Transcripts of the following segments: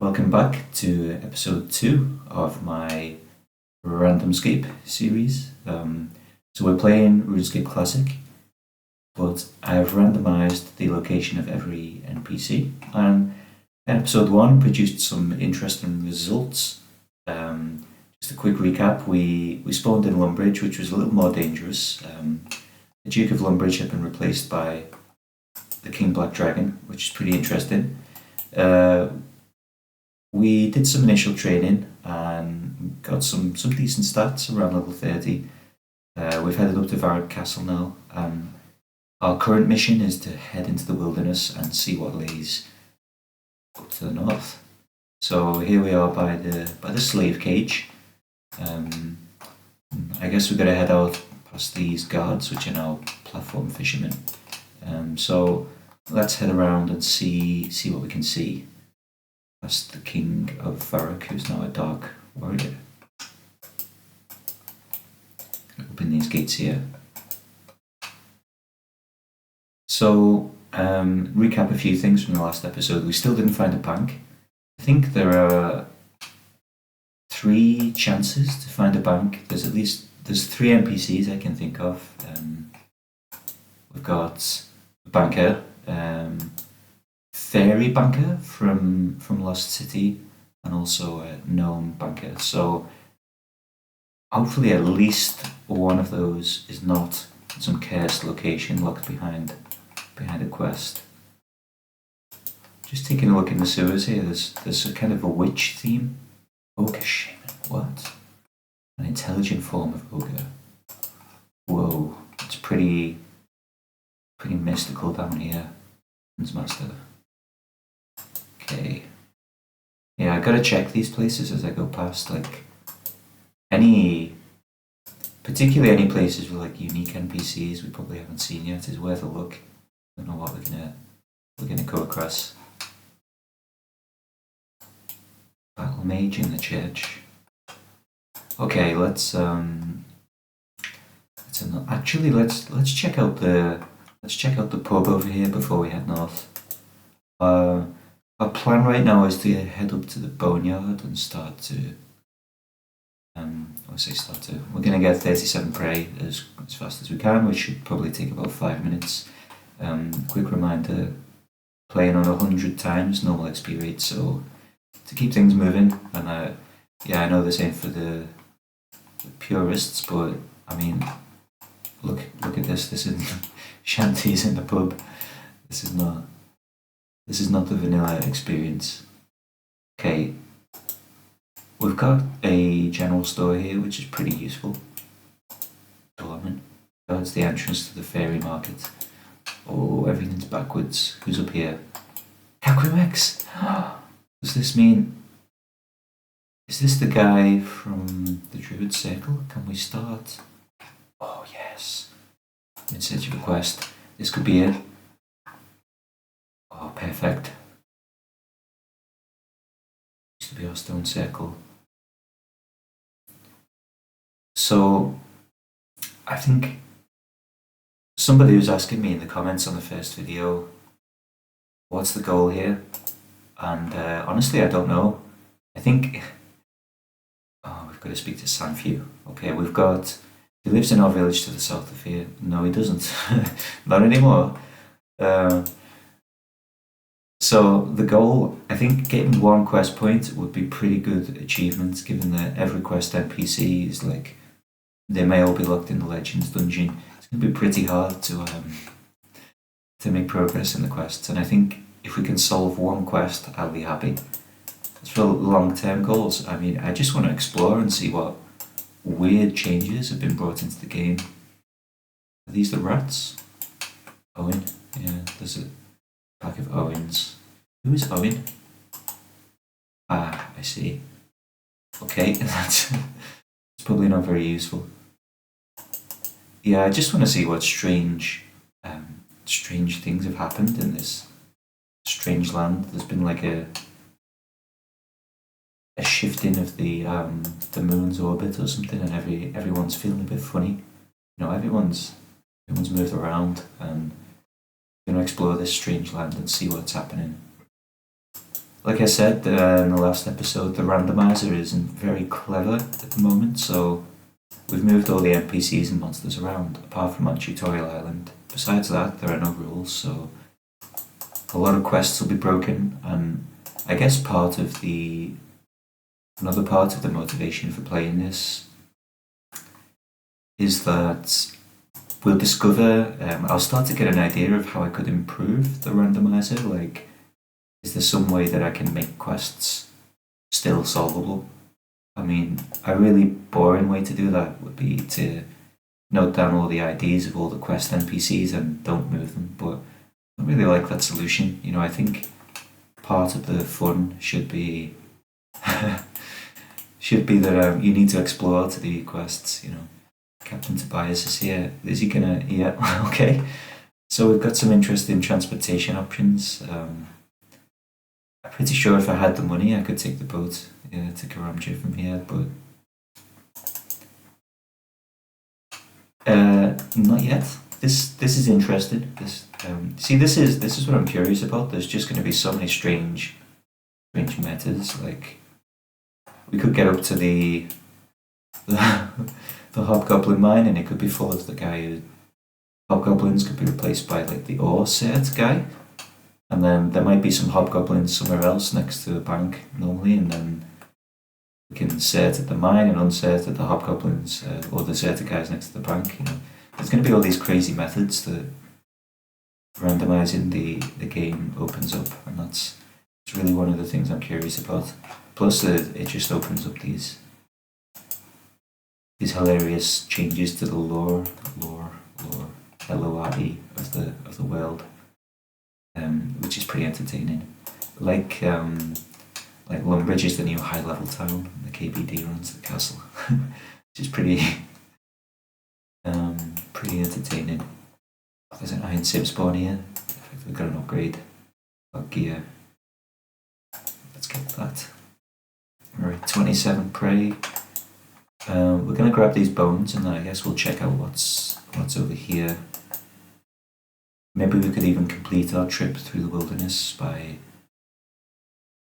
Welcome back to episode 2 of my RandomScape series. So we're playing RuneScape Classic, but I have randomized the location of every NPC, and in episode 1 produced some interesting results. Just a quick recap, we spawned in Lumbridge, which was a little more dangerous. The Duke of Lumbridge had been replaced by the King Black Dragon, which is pretty interesting. We did some initial training and got some decent stats around level 30. We've headed up to Varrock Castle now, and our current mission is to head into the wilderness and see what lays up to the north. So here we are by the slave cage. I guess we're going to head out past these guards, which are now platform fishermen. So let's head around and see what we can see. That's the King of Varrock, who's now a Dark Warrior. Open these gates here. So, recap a few things from the last episode. We still didn't find a bank. I think there are 3 chances to find a bank. There's 3 NPCs I can think of. We've got a banker, fairy banker from Lost City, and also a gnome banker. So hopefully at least one of those is not some cursed location locked behind a quest. Just taking a look in the sewers here, there's a kind of a witch theme. Ogre shaman, what? An intelligent form of ogre. Whoa, it's pretty mystical down here. Master. Okay. Yeah, I gotta check these places as I go past, like particularly any places with like unique NPCs we probably haven't seen yet is worth a look. Don't know what we're gonna go across. Battle mage in the church. Okay, let's check out the pub over here before we head north. Our plan right now is to head up to the boneyard and we're going to get 37 prey as fast as we can, which should probably take about 5 minutes. Quick reminder, playing on 100 times normal XP rate, so to keep things moving. And I know this ain't for the purists, but I mean, look at this. This isn't shanties in the pub. This is not the vanilla experience. Okay, we've got a general store here, which is pretty useful. Doorman guards the entrance to the fairy market. Oh, everything's backwards. Who's up here? Cacrimex! Does this mean... Is this the guy from the Druid Circle? Can we start? Oh, yes. I'm in search of a quest. This could be it. Oh, perfect. Used to be our stone circle. So, I think somebody was asking me in the comments on the first video, what's the goal here? And honestly, I don't know. I think... Oh, we've got to speak to Sanfew. Okay, he lives in our village to the south of here. No, he doesn't. Not anymore. So the goal, I think getting 1 quest point would be pretty good achievement, given that every quest NPC is like, they may all be locked in the Legends dungeon. It's going to be pretty hard to make progress in the quests, and I think if we can solve 1 quest, I'll be happy. As for long-term goals, I mean, I just want to explore and see what weird changes have been brought into the game. Are these the rats? Owen? Yeah, there's a pack of Owens. Who is Owen? Ah, I see. Okay, that's probably not very useful. Yeah, I just want to see what strange things have happened in this strange land. There's been like a shifting of the moon's orbit or something, and everyone's feeling a bit funny. You know, everyone's moved around, and I'm going to explore this strange land and see what's happening. like I said in the last episode, the randomizer isn't very clever at the moment, so we've moved all the NPCs and monsters around, apart from on Tutorial Island. Besides that, there are no rules, so a lot of quests will be broken, and I guess another part of the motivation for playing this is that we'll discover, I'll start to get an idea of how I could improve the randomizer. Like, is there some way that I can make quests still solvable? I mean, a really boring way to do that would be to note down all the IDs of all the quest NPCs and don't move them, but I really like that solution. You know, I think part of the fun should be that you need to explore to do quests, you know. Captain Tobias is here. Is he gonna... Yeah, okay. So we've got some interesting transportation options. I'm pretty sure if I had the money I could take the boat to Karamja from here, but not yet. This is interesting. See, this is what I'm curious about. There's just going to be so many strange methods. Like, we could get up to the Hobgoblin mine, and it could be full of the guy who... Hobgoblins could be replaced by, like, the ore cert guy. And then there might be some hobgoblins somewhere else next to a bank normally, and then we can cert at the mine and uncert at the hobgoblins or the certed guys next to the bank. You know, there's going to be all these crazy methods that randomizing the game opens up, and it's really one of the things I'm curious about. Plus, it just opens up these hilarious changes to the lore, LORE of the world. Which is pretty entertaining. Like Lumbridge is the new high level town. The KBD runs the castle, which is pretty entertaining. There's an iron sim spawn here. We've got an upgrade. Got gear. Let's get that. Alright, 27 prey. We're gonna grab these bones, and then I guess we'll check out what's over here. Maybe we could even complete our trip through the wilderness by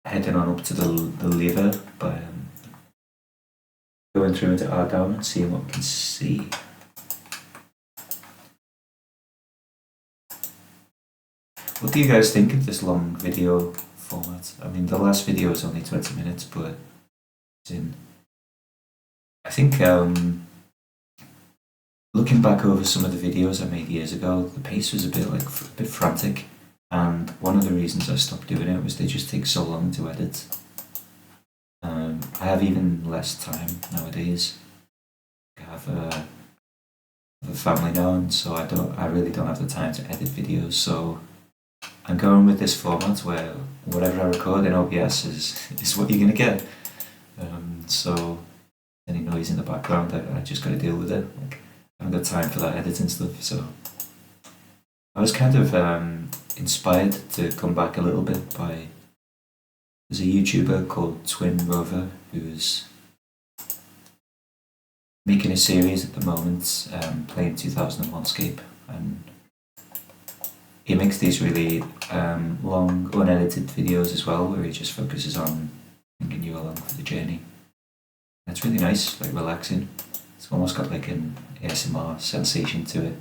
heading on up to the lever, by going through into Ardougne and seeing what we can see. What do you guys think of this long video format? I mean, the last video was only 20 minutes, but I think looking back over some of the videos I made years ago, the pace was a bit frantic, and one of the reasons I stopped doing it was they just take so long to edit. I have even less time nowadays. I have a family now, and so I really don't have the time to edit videos. So I'm going with this format where whatever I record in OBS is what you're gonna get. So any noise in the background, I just gotta deal with it. Like, I haven't got time for that editing stuff, so I was kind of inspired to come back a little bit by... There's a YouTuber called Twin Rover who's making a series at the moment playing 2001scape, and he makes these really long unedited videos as well, where he just focuses on bringing you along for the journey. And it's really nice, like relaxing. It's almost got like an ASMR sensation to it.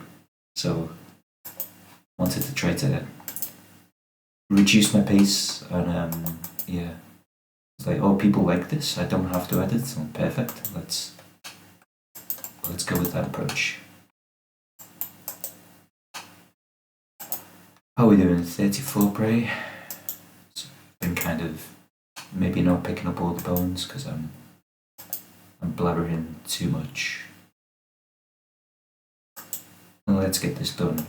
So I wanted to try to reduce my pace, and yeah, it's like, oh, people like this, I don't have to edit, so perfect. Let's go with that approach. How are we doing? 34 prey. It's been kind of maybe not picking up all the bones because I'm blabbering too much. Well, let's get this done.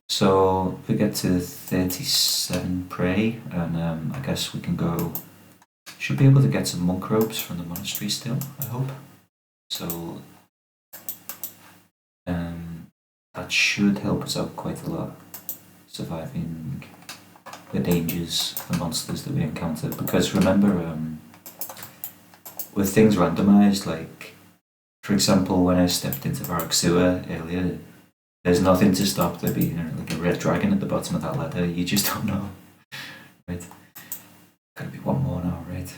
So we get to 37 prey, and I guess we can go... Should be able to get some monk robes from the monastery still, I hope. So that should help us out quite a lot, surviving the dangers of the monsters that we encounter. Because remember, with things randomized, like for example when I stepped into Varrock Sewer earlier, there's nothing to stop there being like a red dragon at the bottom of that ladder. You just don't know, right? Gotta be one more now, right?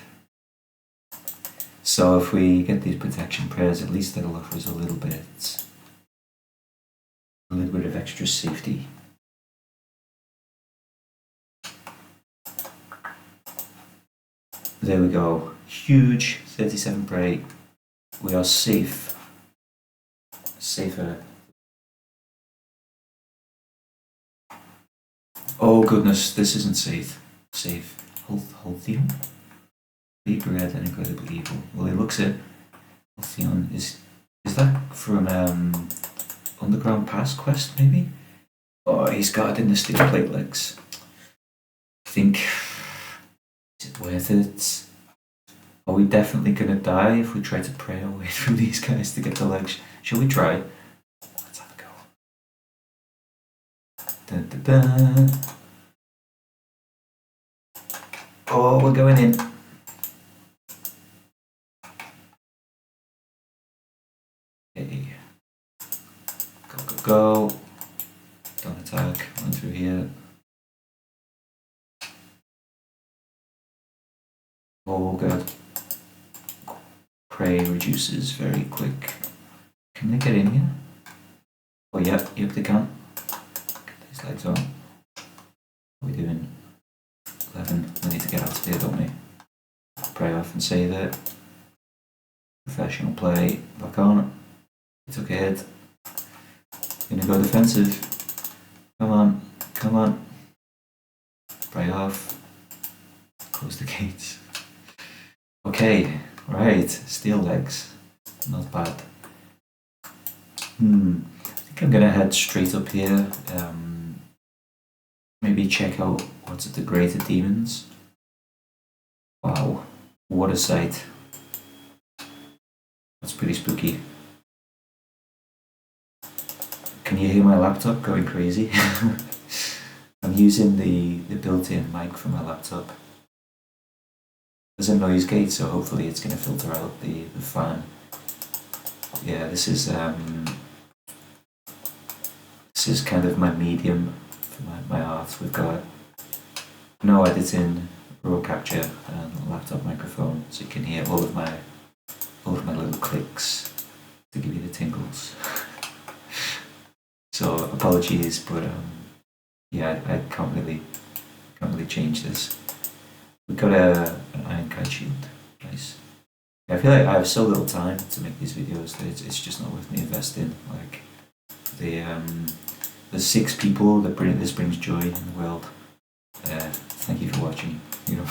So if we get these protection prayers, at least that'll offer us a little bit of extra safety. There we go. Huge 37 prey. We are safe. Safer. Oh goodness, this isn't safe. Safe. Halcyon? Big red and incredibly evil. Well, he looks it. Halcyon is that from Underground Pass quest maybe? Oh, he's got it in the steel plate legs. I think, is it worth it? Are we definitely gonna die if we try to pray our way through these guys to get the legs? Shall we try? Let's have a go. Dun, dun, dun. Oh, we're going in. Okay. Go. Don't attack. Run through here. Oh god. Prey reduces very quick. Can they get in here? Oh yep, they can. Get these legs on. What are we doing? 11. We need to get out of here, don't we? Prey off and save it. Professional play. Back on. We took a hit. Gonna go defensive. Come on. Come on. Prey off. Close the gates. Okay. Right. Steel legs. Not bad. I think I'm gonna head straight up here. Maybe check out what's at the Greater Demons. Wow. What a sight. That's pretty spooky. Can you hear my laptop going crazy? I'm using the built-in mic for my laptop. There's a noise gate, so hopefully it's going to filter out the fan. Yeah, this is kind of my medium for my art. We've got no editing, raw capture, and a laptop microphone, so you can hear all of my little clicks to give you the tingles. So apologies, but yeah, I can't really change this. We've got an iron kite shield. Nice. I feel like I have so little time to make these videos that it's just not worth me investing. Like the 6 people that this brings joy in the world. Thank you for watching. You know,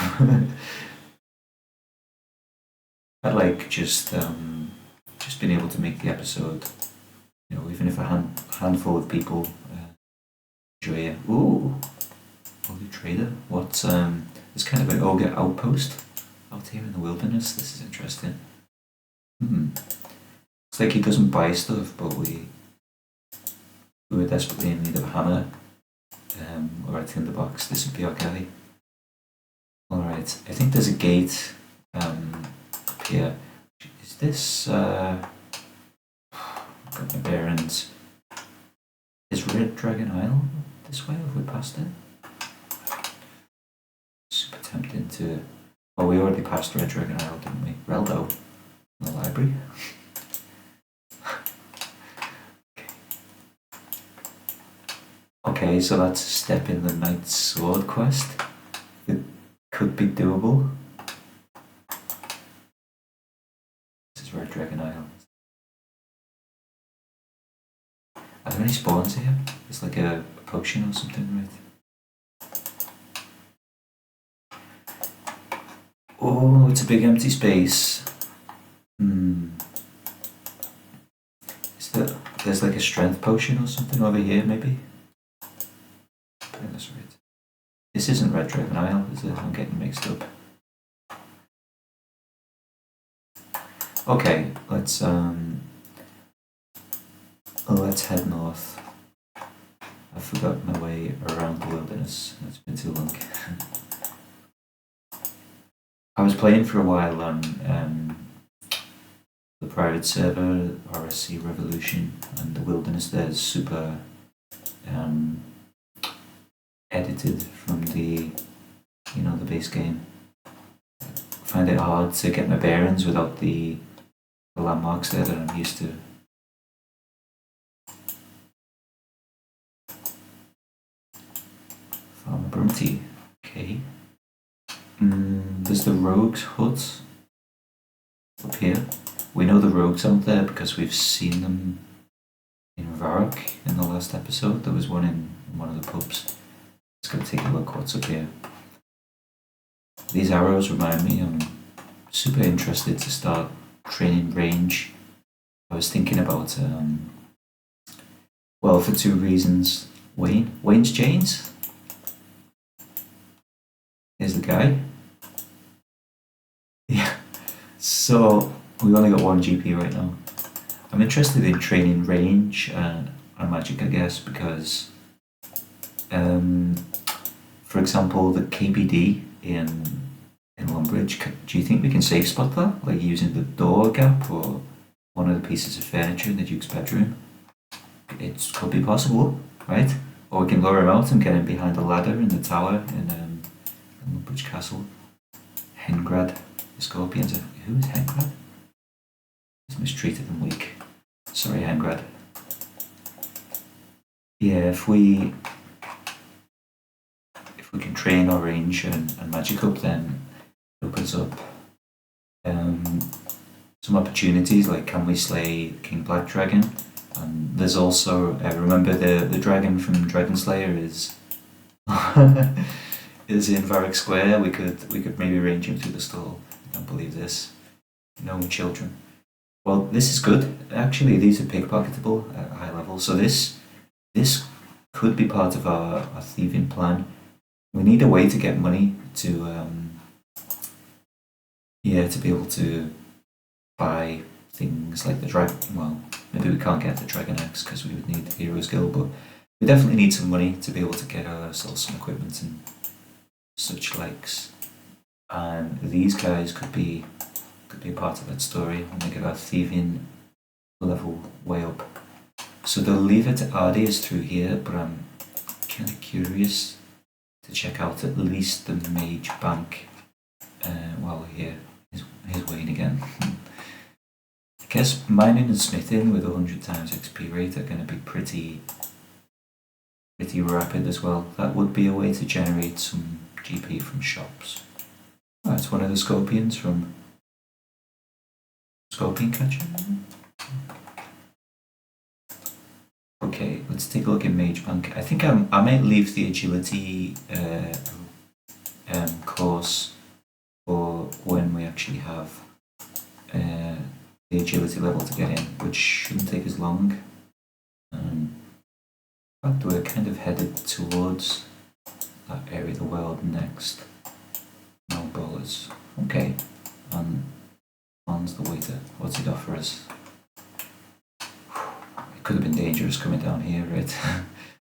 I like just being able to make the episode. You know, even if a handful of people enjoy it. Ooh, Ogre Trader. What's it's kind of an ogre outpost out here in the wilderness. This is interesting. It's like he doesn't buy stuff, but we were desperately in need of a hammer or a tinderbox. This would be our guy. Alright, I think there's a gate up here. Is this got my bearings. Is Red Dragon Isle this way? Have we passed it? Super tempting to... Oh, we already passed Red Dragon Isle, didn't we? Reldo in the library. Okay, so that's a step in the Knight's Sword quest. It could be doable. This is Red Dragon Isle. Are there any spawns here? It's like a potion or something, right? Oh, it's a big empty space. There's like a strength potion or something over here, maybe? That's right. This isn't Red Dragon Isle, is it? I'm getting mixed up. Okay, let's head north. I forgot my way around the wilderness. It's been too long. I was playing for a while on the private server, RSC Revolution, and the wilderness there is super edited from the, the base game. find it hard to get my bearings without the landmarks there that I'm used to. Farmer Brumty, okay. There's the rogues' hut up here. We know the rogues out there because we've seen them in Varrock in the last episode. There was one in one of the pubs. Let's go take a look what's up here. These arrows remind me, I'm super interested to start training range. I was thinking about, well, for two reasons. Wayne's chains? Here's the guy. Yeah, so we've only got one GP right now. I'm interested in training range and magic, I guess, because, for example, the KBD in Lumbridge, do you think we can safe spot that? Like using the door gap or one of the pieces of furniture in the Duke's bedroom? It could be possible, right? Or we can lure him out and get him behind a ladder in the tower in Lumbridge Castle. Hengrad, the Scorpions. Who is Hengrad? He's mistreated and weak. Sorry, Hengrad. Yeah, if we can train our range and magic up, then it opens up some opportunities, like can we slay King Black Dragon? And there's also, remember the dragon from Dragon Slayer is is in Varrock Square. We could maybe range him through the stall. I don't believe this. No children. Well, this is good. Actually, these are pickpocketable at high level. So this could be part of our thieving plan. We need a way to get money to to be able to buy things like the dragon. Well, maybe we can't get the Dragon Axe because we would need the Hero's Guild, but we definitely need some money to be able to get ourselves some equipment and such likes. And these guys could be a part of that story when we get our thieving level way up. So the lever to Ardy is through here, but I'm kind of curious to check out at least the Mage Bank while we're here. Here's Wayne again. I guess mining and smithing with 100 times XP rate are going to be pretty rapid as well. That would be a way to generate some GP from shops. That's one of the scorpions from Scorpion Catcher. Okay, let's take a look at Mage Bank. I think I might leave the agility course for when we actually have the agility level to get in, which shouldn't take as long. In fact, we're kind of headed towards that area of the world next. No bowlers. Okay, on's the waiter. What's it offer us? It could have been dangerous coming down here, right?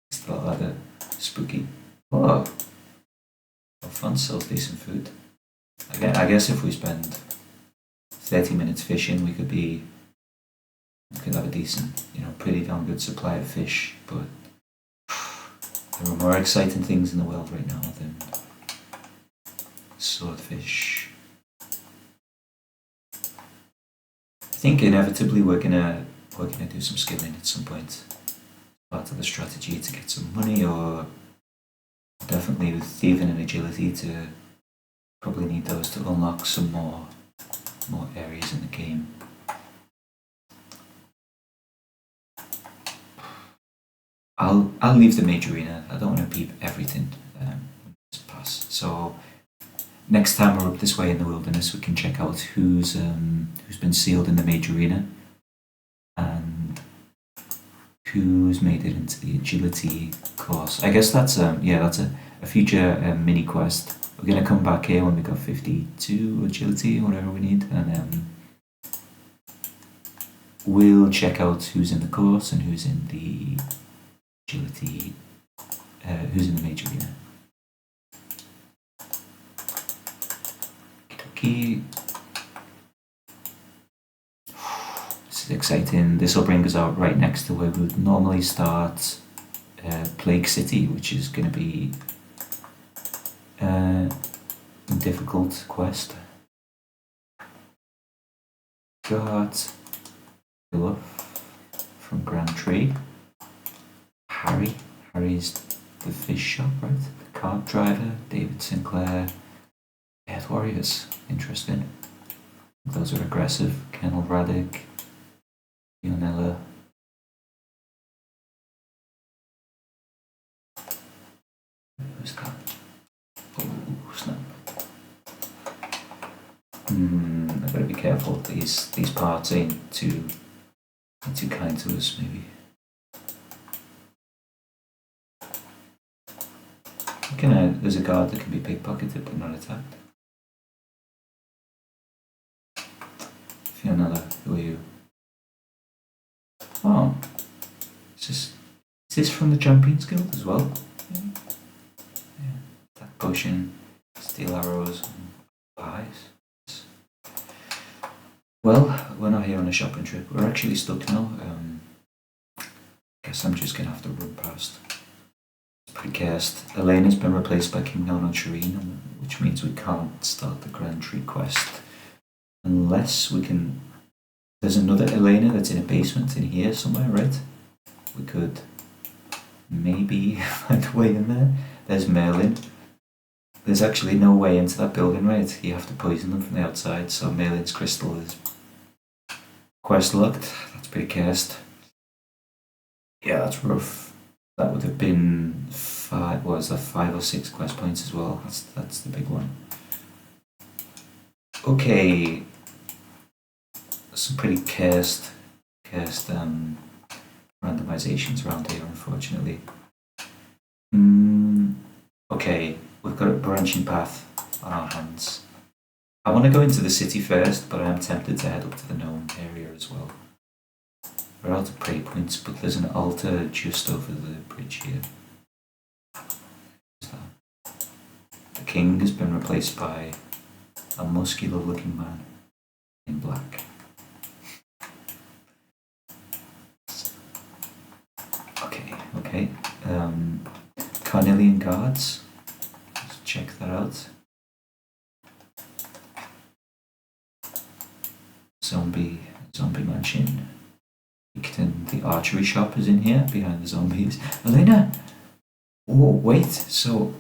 It's the ladder. Spooky. Oh! Well, fun sells decent food. I guess if we spend 30 minutes fishing, we could have a decent, pretty damn good supply of fish, but there are more exciting things in the world right now than swordfish. I think inevitably we're gonna do some skilling at some point. Part of the strategy to get some money, or definitely with thieving and agility to probably need those to unlock some more areas in the game. I'll leave the major arena. I don't want to peep everything just pass. So next time we're up this way in the wilderness, we can check out who's been sealed in the major arena and who's made it into the agility course. I guess that's that's a future mini quest. We're gonna come back here when we got 52 agility, whatever we need, and we'll check out who's in the course and who's in the agility, who's in the major arena. Okay. This is exciting. This will bring us out right next to where we would normally start Plague City, which is going to be a difficult quest. got Philip from Grand Tree. Harry's the fish shop, right? The cart driver, David Sinclair, Death Warriors, interesting. Those are aggressive. Kennel Raddick, Ionella. Who's that? Oh, snap. I've got to be careful. These parts ain't too kind to us, maybe. There's a guard that can be pickpocketed but not attacked. Fionella, who are you? Oh, is this from the Champions Guild as well? Yeah. That potion, steel arrows, and eyes. Well, we're not here on a shopping trip. We're actually stuck now. Guess I'm just gonna have to run past. Precast. Elena's been replaced by King Nan on Shireen, which means we can't start the Grand Tree quest unless we can. There's another Elena that's in a basement in here somewhere, right? We could maybe find a way in there. There's Merlin. There's actually no way into that building, right? You have to poison them from the outside, so Merlin's crystal is quest locked. That's pretty cursed. Yeah, that's rough. That would have been 5 or 6 quest points as well. That's the big one. Okay. Some pretty cursed randomizations around here, unfortunately. Okay, we've got a branching path on our hands. I want to go into the city first, but I am tempted to head up to the gnome area as well. We're out of prey points, but there's an altar just over the bridge here. The king has been replaced by a muscular looking man in black. Okay. Carnelian guards. Let's check that out. Zombie mansion. The archery shop is in here behind the zombies. Elena! Oh, wait, so.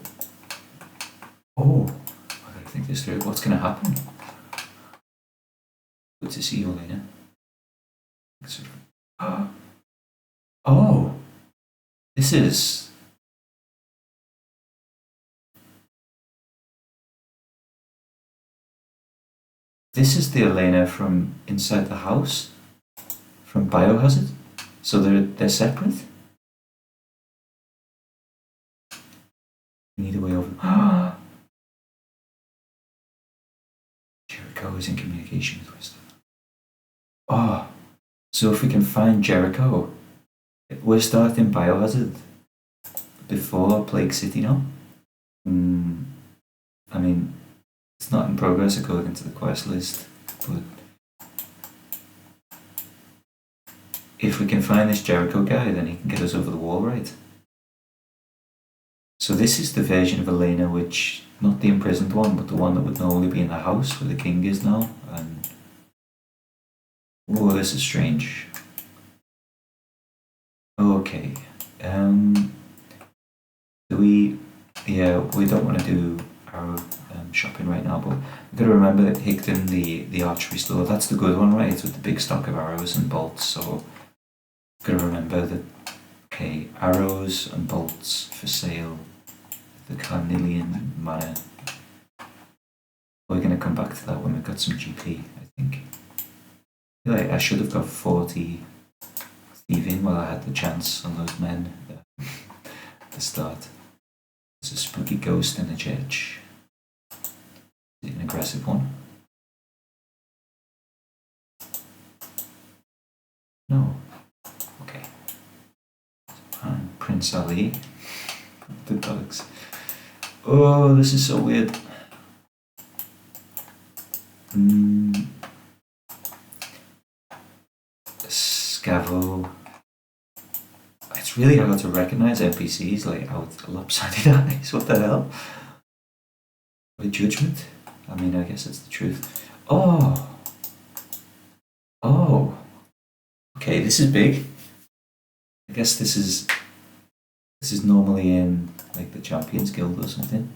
Oh, I gotta think this through. What's gonna happen? Good to see you, Elena. Oh! This is. This is the Elena from inside the house? From Biohazard? So they're separate? We need a way over. Jericho is in communication with Wisdom. Oh, so if we can find Jericho, we're starting Biohazard before Plague City now? I mean, it's not in progress according to the quest list, but if we can find this Jericho guy, then he can get us over the wall, right? So this is the version of Elena which, not the imprisoned one, but the one that would normally be in the house where the king is now. And oh, this is strange. Okay. We don't want to do our shopping right now, but we've got to remember that Higdon, the archery store, that's the good one, right? It's with the big stock of arrows and bolts, so we've got to remember that, okay, arrows and bolts for sale, the Carnelian Manor. We're going to come back to that when we've got some GP, I think. I should have got 40 thieving while I had the chance on those men at the start. There's a spooky ghost in the church. Is it an aggressive one? No. Okay. And Prince Ali. The dogs. Oh, this is so weird. Scavo. It's really hard to recognize NPCs like out lopsided eyes. What the hell? What a judgment. I mean, I guess it's the truth. Oh! this is big. I guess this is normally in like the Champions Guild or something.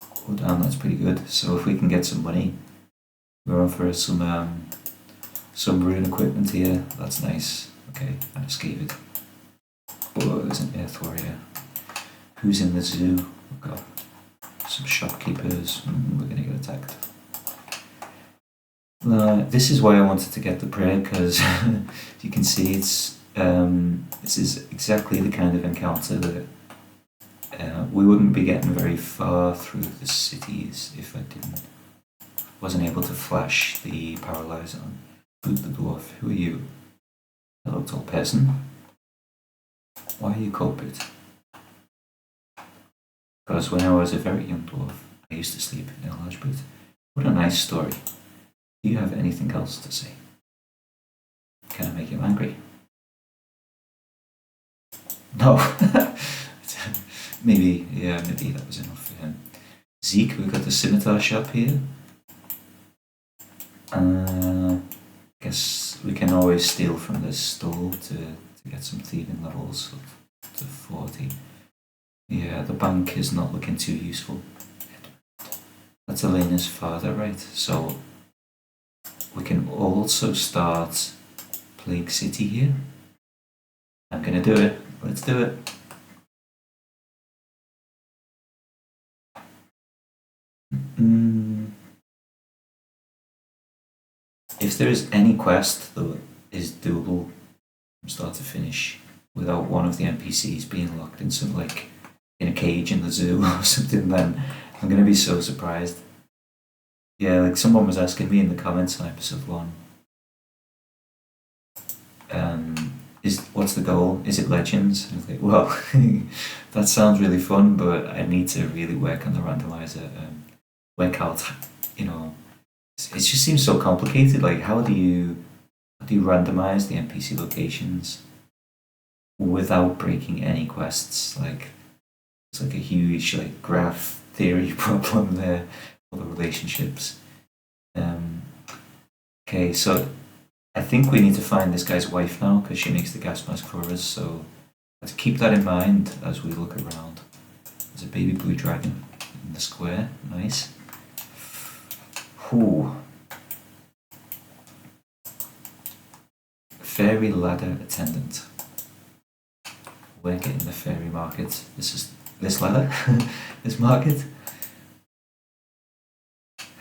Oh damn, that's pretty good. So if we can get some money, we're on for some rune equipment here. That's nice. Okay, and escape it. Oh, there's an Earth Warrior. Who's in the zoo? We've got some shopkeepers. We're gonna get attacked. This is why I wanted to get the prayer, because you can see this is exactly the kind of encounter that we wouldn't be getting very far through the cities if I wasn't able to flash the paralyzer on. Who's the dwarf? Who are you? Hello, tall person. Why are you culprit? Because when I was a very young dwarf, I used to sleep in a large booth. What a nice story. Do you have anything else to say? Can I make you angry? No. maybe that was enough for him. Zeke, we've got the scimitar shop here. Guess we can always steal from this stall to get some thieving levels up to 40. Yeah, the bank is not looking too useful. That's Elena's father, right? So we can also start Plague City here. I'm gonna do it. Let's do it. If there is any quest that is doable from start to finish without one of the NPCs being locked in some in a cage in the zoo or something, then I'm gonna be so surprised. Yeah, like someone was asking me in the comments on episode 1. What's the goal? Is it Legends? And I was like, well, that sounds really fun, but I need to really work on the randomizer. Work out, it just seems so complicated. Like, how do you randomize the NPC locations without breaking any quests? Like, it's like a huge graph theory problem there. All the relationships. Okay, so I think we need to find this guy's wife now because she makes the gas mask for us. So let's keep that in mind as we look around. There's a baby blue dragon in the square. Nice. Ooh. Fairy ladder attendant. Work it in the fairy market. This ladder, this market.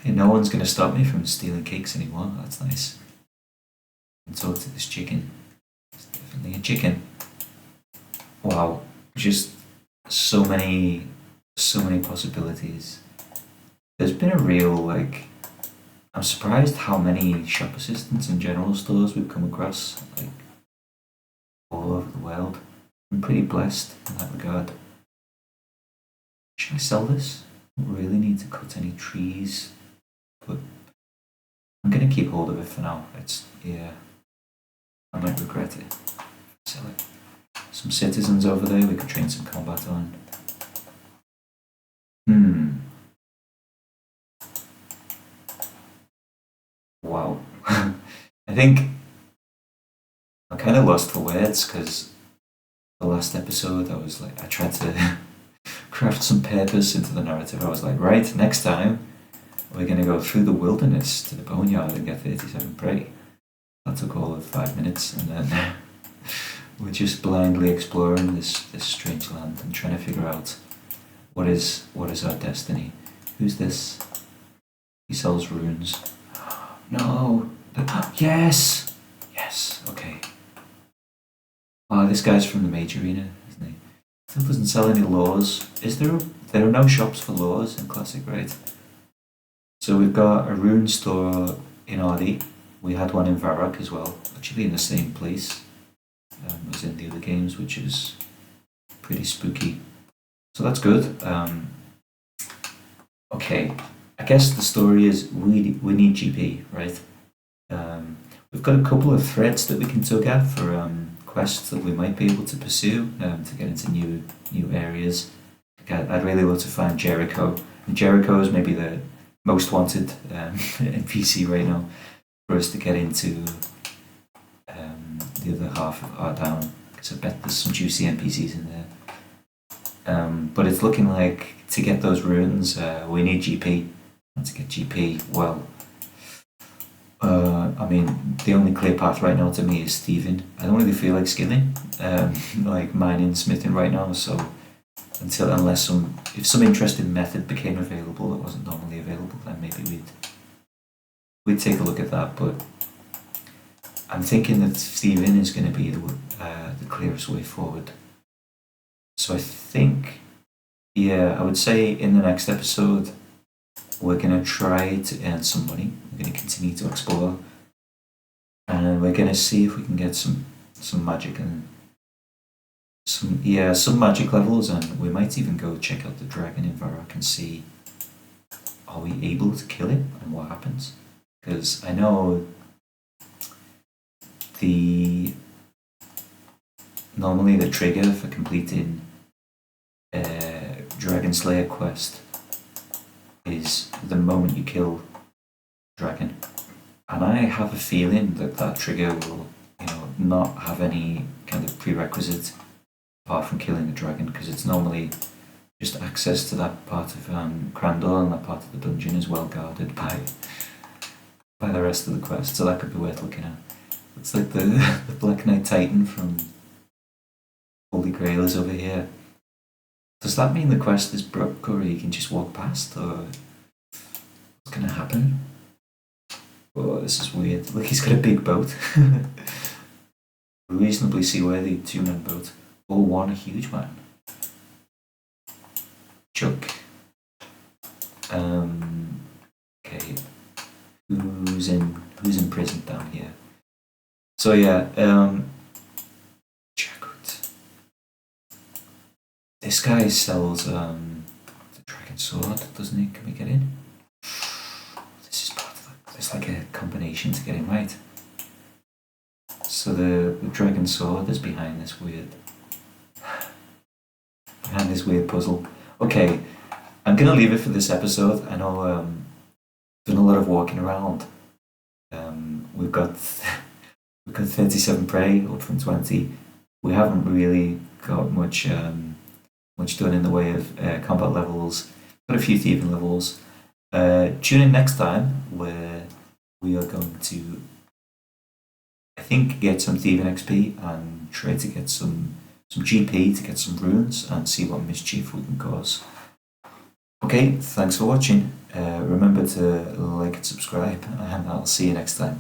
Hey, no one's gonna stop me from stealing cakes anymore. That's nice. And talk to this chicken. It's definitely a chicken. Wow, just so many possibilities. There's been a real I'm surprised how many shop assistants and general stores we've come across, all over the world. I'm pretty blessed in that regard. Should I sell this? I don't really need to cut any trees, but I'm gonna keep hold of it for now. I might regret it. Sell it. Some citizens over there we could train some combat on. Wow. I think I'm kind of lost for words because the last episode I tried to craft some purpose into the narrative. I was like, right, next time we're going to go through the wilderness to the boneyard and get 37 prey. That took all of 5 minutes, and then we're just blindly exploring this strange land and trying to figure out what is our destiny. Who's this? He sells runes. No. Yes. Okay. Oh, this guy's from the mage arena, isn't he? Still doesn't sell any lures. There are no shops for lures in Classic, right? So we've got a rune store in Ardy. We had one in Varrock as well, actually in the same place as in the other games, which is pretty spooky. So that's good. Okay, I guess the story is we need GP, right? We've got a couple of threads that we can tug at for quests that we might be able to pursue to get into new areas. I'd really love to find Jericho. And Jericho is maybe the most wanted NPC right now for us to get into the other half of Ardougne, because I bet there's some juicy NPCs in there. But it's looking like to get those runes, we need GP. And to get GP, well, I mean, the only clear path right now to me is thieving. I don't really feel like skilling, like mining, smithing right now. So unless if some interesting method became available that wasn't normally available, then maybe we'd take a look at that. But I'm thinking that thieving is going to be the clearest way forward. So I think, yeah, I would say in the next episode, we're going to try to earn some money. We're going to continue to explore. And we're going to see if we can get some magic and some magic levels. And we might even go check out the dragon in Varrock and see, are we able to kill it and what happens? Because I know normally the trigger for completing Dragon Slayer quest is the moment you kill dragon, and I have a feeling that trigger will, not have any kind of prerequisite apart from killing the dragon, because it's normally just access to that part of Crandall, and that part of the dungeon is well guarded by the rest of the quest, so that could be worth looking at. It's like the Black Knight Titan from Holy Grail is over here. Does that mean the quest is broke, or you can just walk past, or what's going to happen? Oh, this is weird. Look, he's got a big boat. A reasonably seaworthy 2-man boat. Or one huge one. Chuck. Okay. Who's in prison down here? So yeah, this guy sells the dragon sword, doesn't he? Can we get in? This is part of there's like a combination to get in right. So the dragon sword is behind this weird puzzle. Okay, I'm gonna leave it for this episode. I know done a lot of walking around. We've got 37 prey up from 20. We haven't really got much done in the way of combat levels. Got a few thieving levels. Tune in next time where we are going to, I think, get some thieving XP and try to get some GP to get some runes and see what mischief we can cause. Okay, thanks for watching. Remember to like and subscribe, and I'll see you next time.